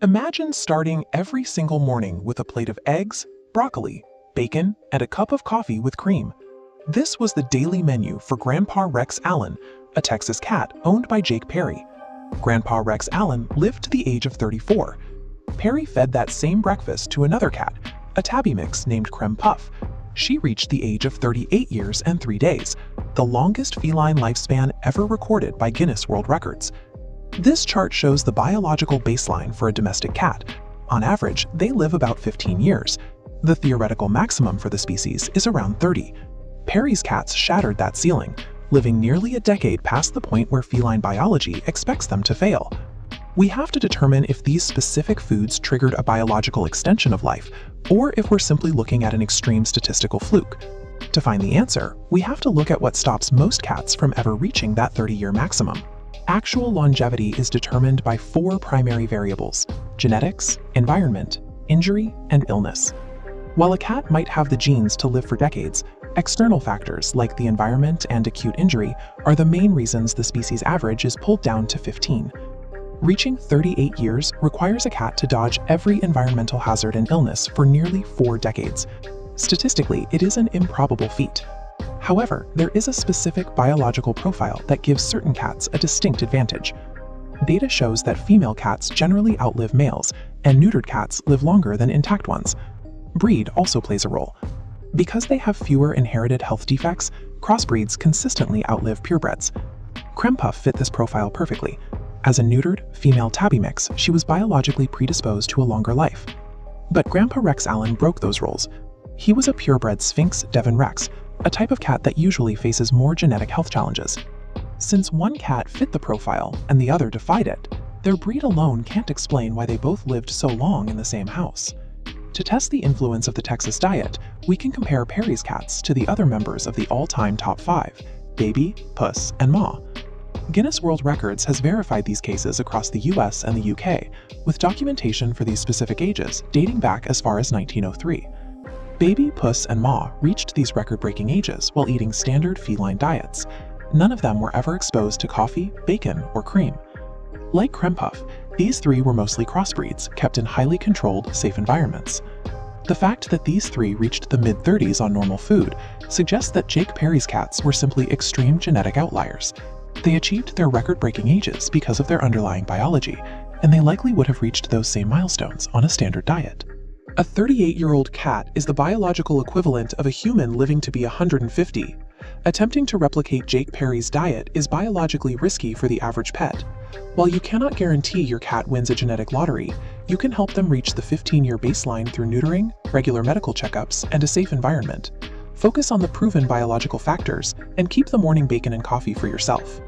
Imagine starting every single morning with a plate of eggs, broccoli, bacon, and a cup of coffee with cream. This was the daily menu for Granpa Rexs Allen, a Texas cat owned by Jake Perry. Granpa Rexs Allen lived to the age of 34. Perry fed that same breakfast to another cat, a tabby mix named Creme Puff. She reached the age of 38 years and 3 days, the longest feline lifespan ever recorded by Guinness World Records. This chart shows the biological baseline for a domestic cat. On average, they live about 15 years. The theoretical maximum for the species is around 30. Perry's cats shattered that ceiling, living nearly a decade past the point where feline biology expects them to fail. We have to determine if these specific foods triggered a biological extension of life, or if we're simply looking at an extreme statistical fluke. To find the answer, we have to look at what stops most cats from ever reaching that 30-year maximum. Actual longevity is determined by 4 primary variables: genetics, environment, injury, and illness. While a cat might have the genes to live for decades, external factors like the environment and acute injury are the main reasons the species average is pulled down to 15. Reaching 38 years requires a cat to dodge every environmental hazard and illness for nearly 4 decades. Statistically, it is an improbable feat. However, there is a specific biological profile that gives certain cats a distinct advantage. Data shows that female cats generally outlive males, and neutered cats live longer than intact ones. Breed also plays a role. Because they have fewer inherited health defects, crossbreeds consistently outlive purebreds. Creme Puff fit this profile perfectly. As a neutered, female tabby mix, she was biologically predisposed to a longer life. But Granpa Rexs Allen broke those roles. He was a purebred Sphynx-Devon Rex, a type of cat that usually faces more genetic health challenges. Since one cat fit the profile and the other defied it, their breed alone can't explain why they both lived so long in the same house. To test the influence of the Texas diet, we can compare Perry's cats to the other members of the all-time top 5, Baby, Puss, and Ma. Guinness World Records has verified these cases across the US and the UK, with documentation for these specific ages dating back as far as 1903. Baby, Puss, and Ma reached these record-breaking ages while eating standard feline diets. None of them were ever exposed to coffee, bacon, or cream. Like Creme Puff, these 3 were mostly crossbreeds, kept in highly controlled, safe environments. The fact that these 3 reached the mid-30s on normal food suggests that Jake Perry's cats were simply extreme genetic outliers. They achieved their record-breaking ages because of their underlying biology, and they likely would have reached those same milestones on a standard diet. A 38-year-old cat is the biological equivalent of a human living to be 150. Attempting to replicate Jake Perry's diet is biologically risky for the average pet. While you cannot guarantee your cat wins a genetic lottery, you can help them reach the 15-year baseline through neutering, regular medical checkups, and a safe environment. Focus on the proven biological factors, and keep the morning bacon and coffee for yourself.